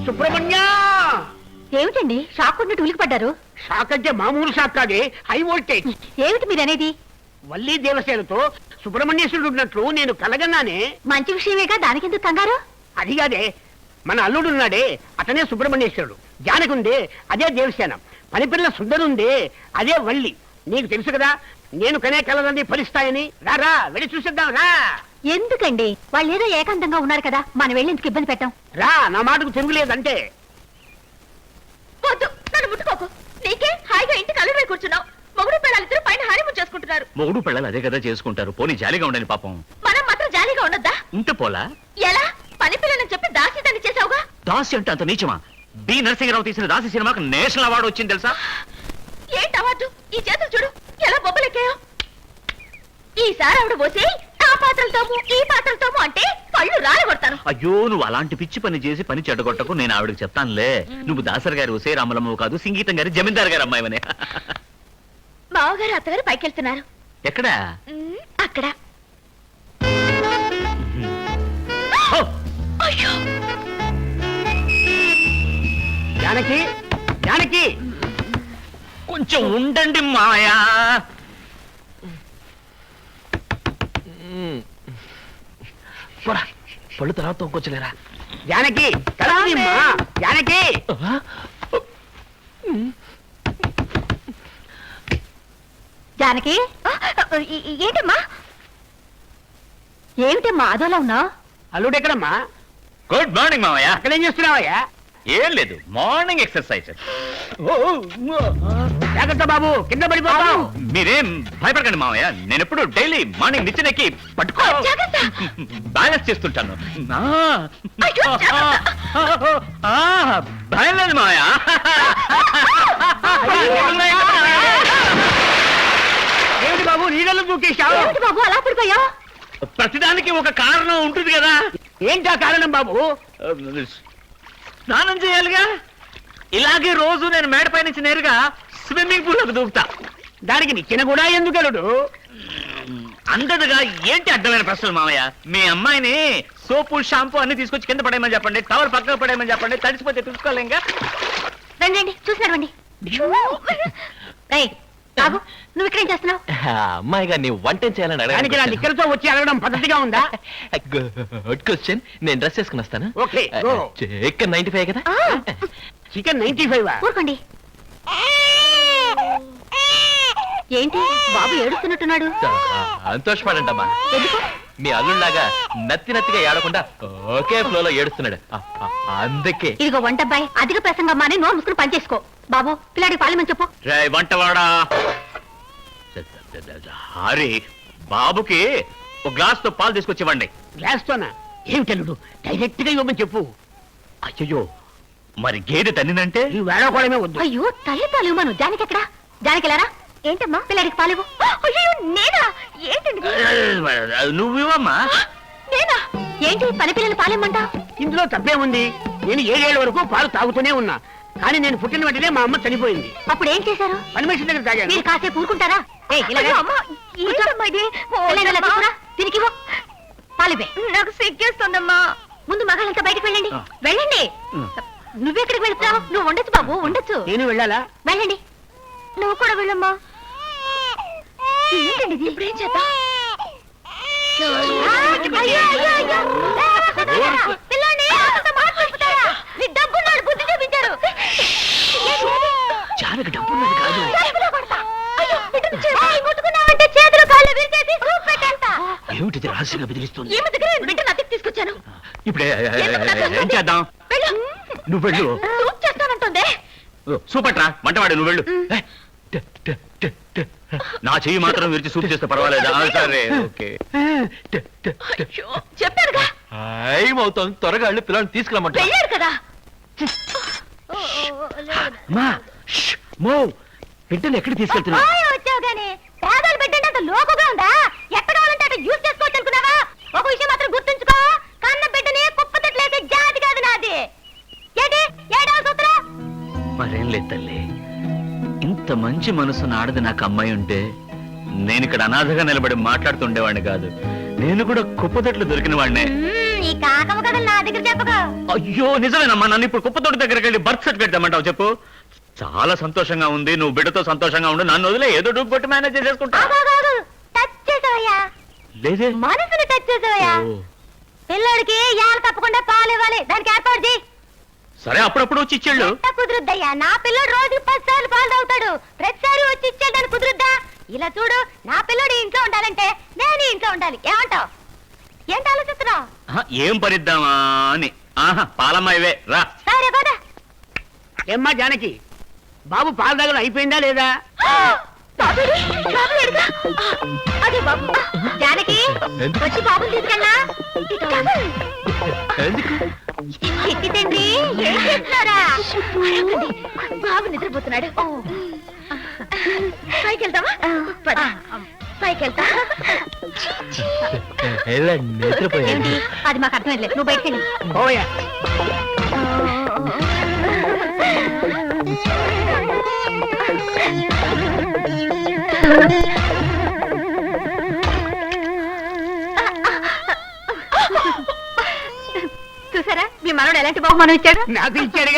సుబ్రహ్మణ్య! ఏమిటండి షాక్ ఉన్నట్టు ఉలికిపడ్డారు? షాక్ అంటే మామూలు షాక్ కాదే, హై వోల్టేజ్. ఏమిటి మీరనేది? వల్లి దేవసేనతో సుబ్రహ్మణ్యేశ్వరుడు ఉన్నట్లు నేను కలగన్నానే. మంచి విషయమేగా, దానికెందుకు కంగారు? అది కాదే, మన అల్లుడున్నాడే అతనే సుబ్రహ్మణ్యేశ్వరుడు, జానకుందే అదే దేవసేన, పనిపిల్ల సుందరుందే అదే వల్లి. నీకు తెలుసు కదా నేను కనే కలలన్నీ ఫలిస్తాయని. రారా వెళ్ళి చూసేద్దాం రా. ఎందుకండి, వాళ్ళు ఏదో ఏకాంతంగా ఉన్నారు కదా, మనం వెళ్ళి ఎందుకు ఇబ్బంది పెట్టాం? రా, నా మాటకు తిరుగులేదంటే. వద్దు, నన్ను ముట్టుకోకు. నీకే హాయిగా ఇంటికి అల్లుడై కూర్చున్నావు. మొగుడు పిల్లలిద్దరూ పైన హారీమూన్ చేసుకుంటున్నారు. మొగుడు పిల్లలు అదే కదా చేసుకుంటారు, పోనీ జాలీగా ఉండని పాపం. మనం మాత్రం జాలీగా ఉండొద్దా? ఉంటే పోలా? ఎలా? పని పిల్లని చెప్పి దాసి చేసావుగా. దాసి అంటే అంత నీచమా? బి నరసింహరావు తీసిన దాసి సినిమాకు నేషనల్ అవార్డు వచ్చింది తెలుసా? ఏంటి అవార్డు? ఈ చేతులు చూడు ఎలా బొబ్బలెక్కాయో. ఈసారి ఆవిడ పోసి ఆ పాత్రలతోము ఈ పాత్రలతోము అంటే పళ్ళు రాలగొడతాను. అయ్యో, నువ్వు అలాంటి పిచ్చి పని చేసి పని చెడగొట్టకు, నేను ఆవిడకి చెప్తానులే. నువ్వు దాసరి గారి ఉసే రామలమ్మవు కాదు, సంగీతం గారి జమీందార్ గారి అమ్మాయివనే. మావగారు అత్తగారు పైకెళ్తున్నారు. ఎక్కడా? అక్కడ. అయ్యో! జానకి, జానకి! కొంచెం ఉండండి మాయా. పళ్ళు తర్వాత తొక్కొచ్చలేరా? జానకి కలవమ్మా, జానకి! జానకి, ఏంటమ్మా? ఏమిటమ్మా అదోలా ఉన్నావు? అల్లుడు ఎక్కడమ్మా? గుడ్ మార్నింగ్ మామయ్య. అక్కడేం చేస్తున్నావయ్యా? ఏం లేదు, మార్నింగ్ ఎక్సర్సైజ్. జాగ్రత్త బాబు, కింద పడిపోతావు. మీరేం భయపడకండి మామయ్య, నేను ఎప్పుడు డైలీ మార్నింగ్ నిచ్చెనెక్కి పట్టుకో బ్యాలెన్స్ చేస్తుంటాను. భయం లేదు మామయ్య. ఏమిటి బాబు నీళ్ళలో దూకేశావు? బాబు అలా పడిపోయావు? ప్రతిదానికి ఒక కారణం ఉంటుంది కదా. ఏంటా కారణం బాబు? స్నానం చేయాలిగా. ఇలాగే రోజు నేను మేడపై నుంచి నేరుగా స్విమ్మింగ్ పూల్ లోకి దూకుతా. దానికి నిచ్చెన కూడా ఎందుకు అల్లుడు? అందదుగా. ఏంటి అడ్డమైన ప్రశ్నలు మామయ్య? మీ అమ్మాయిని సోపు షాంపూ అన్ని తీసుకొచ్చి కింద పడేయమని చెప్పండి, టవల్ పక్కన పడేయమని చెప్పండి, తడిసిపోతే చూసుకోలేంగా. రండి చూసినారండి. బాబు నువ్వు ఇక్కడేం చేస్తున్నావు? అమ్మాయి గారిని వంట చేయాలని దానికి నా నిక్కలతో వచ్చి అడగడం పద్ధతిగా ఉందా? Good question. నేను డ్రెస్ వేసుకుని వస్తాను. Okay, go. చికెన్ 95 కదా? చికెన్ 95. ఊరుకోండి. ఏంటి బాబు ఏడుస్తున్నట్టున్నాడు? సంతోషపడండమ్మా. ఎందుకు? మీ అల్లుళ్ళలాగా నత్తిగా ఏడకుండా ఒకే ఫ్లోలో ఏడుస్తున్నాడు, అందుకే. ఇదిగో వంటబ్బాయి, అధిక ప్రసంగం మాని నోరు ముసుకుని పనిచేసుకో. బాబు పిల్లాడికి పాలమని చెప్పు. వంటవాడా హరి, బాబుకి ఒక గ్లాస్ తో పాలు తీసుకొచ్చివ్వండి. గ్లాస్ తోనా? ఏమిటి అల్లుడు, డైరెక్ట్ గా ఇవ్వమని చెప్పు. అయ్యో, మరి గేదె తన్నినంటే? ఈ వేళకోవడమే వద్దు. అయ్యో తల్లి పాలు ఇవ్వను. జానికి ఎక్కడా? జానికి వెళ్ళారా? ఏంటమ్మా పిల్లాడికి పాలు? అయ్యో నేనా? ఏంటండి నువ్వు ఇవ్వమ్మా. నేనా? ఏంటి పని పిల్లలు పాలేమంటా? ఇందులో తప్పే ఉంది. నేను 7 ఏళ్ల వరకు పాలు తాగుతూనే ఉన్నా, కానీ నేను పుట్టిన వెంటనే మా అమ్మ చనిపోయింది. అప్పుడు ఏం చేశారు? పని మనిషి దగ్గర తాగాను. మీరు కాసేపు ఊరుకుంటారా? దీనికి పాలివే. నాకు సిగ్గేస్తుందమ్మా. ముందు మగాళ్ళంతా బయటకు వెళ్ళండి. వెళ్ళండి. నువ్వెక్కడికి వెళ్తున్నావు? నువ్వు ఉండొచ్చు బాబు, ఉండొచ్చు. నేను వెళ్ళాలా? వెళ్ళండి. నువ్వు కూడా వెళ్ళమ్మా. ఏంటండి ఇది? ఇప్పుడు ఏం చేద్దాం? జానకి డబ్బున్నది కాదు. ఏమిటిది రహస్యంగా బెదిరిస్తుంది? తీసుకొచ్చాను. ఇప్పుడే ఏం చేద్దాం? నువ్వు వెళ్ళు. చేస్తానంటుందే. సూపట్రా వంటవాడు, నువ్వు వెళ్ళు. నా చెయ్యి మాత్రం విరిచి సూప్ చేస్తే పర్వాలేదా? సరే, ఓకే. చెప్పారుగా ఏమవుతాం, త్వరగా వెళ్ళి పిల్లల్ని తీసుకురమ్మంటా. వెళ్ళారు కదా. బిడ్డను ఎక్కడికి తీసుకెళ్తున్నా? వచ్చావు గానీ పేదలు బిడ్డంటే అంత లోకుగా ఉందా? ఎక్కడ వాళ్ళంటే అటు యూజ్ చేసుకోవచ్చు అనుకున్నావా? ఒక విషయం మాత్రం గుర్తుంచుకో, కన్న బిడ్డని కుప్పతట్లేసే జాతి కాదు నాది. ఏంటి 7వ సూత్రం? మరేం లేదు తల్లి, ఇంత మంచి మనసు ఆడది నాకు అమ్మాయి ఉంటే నేను ఇక్కడ అనాథగా నిలబడి మాట్లాడుతుండేవాడిని కాదు. నేను కూడా కుప్పదట్లు దొరికిన వాడినే. ఈ కాకమ్మ కథలు నా దగ్గర చెప్పకు. అయ్యో నిజమేనమ్మా, నన్ను ఇప్పుడు కుప్పతోటి దగ్గరికి వెళ్ళి బర్త్ సర్టిఫికేట్ తెమ్మంటావు చెప్పు. చాలా సంతోషంగా ఉంది, నువ్వు బిడ్డతో సంతోషంగా ఉండు, నన్ను వదిలే ఏదో డూపు కొట్టి మేనేజ్ చేసుకుంటా. ఆగు, ఆగు, ఆగు. టచ్ చేసావయ్యా, లేదే. మనసుని టచ్ చేసావయ్యా. ఓ, పిల్లోడికి యాలు తప్పకుండా పాలు ఇవ్వాలి, దానికి ఏర్పాటు చేయి. సరే అప్పుడప్పుడు వచ్చి ఇచ్చేళ్ళు. ఎంత కుదురుద్దయ్యా, నా పిల్లోడు రోజుకి 10 సార్లు పాలు తాగుతాడు, ప్రతిసారి వచ్చి ఇచ్చేయడానికి కుదురుద్దా? ఇలా చూడు, నా పిల్లోడు ఈ ఇంట్లో ఉండాలంటే నేను ఈ ఇంట్లో ఉండాలి, ఏమంటావు? ఏంటి ఆలోచిస్తున్నావు? ఆహా, ఏం పరిద్దామా అని. ఆహా, పాలమ్మ ఇవే రా. సరే పద. ఏమ్మా జానకి, బాబు పాల దగ్గర అయిపోయిందా లేదా? బాబుడు, బాబుడు ఎడుగా? అదే బాబు. జానకి ఎందుకు? వచ్చి బాబుని తీసుకెళ్ళా. ఎందుకు? చిట్టి తండ్రి, ఏం చేస్తున్నారా? అడగండి, బాబు నిద్రపోతున్నాడు. పైకి వెళ్తావా? పద. పైకి వెళ్తా. నిద్రపోయాడు. ఏంటి? అది మాకు అర్థం లేదు, నువ్వు బయటకెళ్ళి. ఓయా చూసారా మీ మనోడు ఎలాంటి బహుమానం ఇచ్చాడు? నాకు ఇచ్చాడుగా.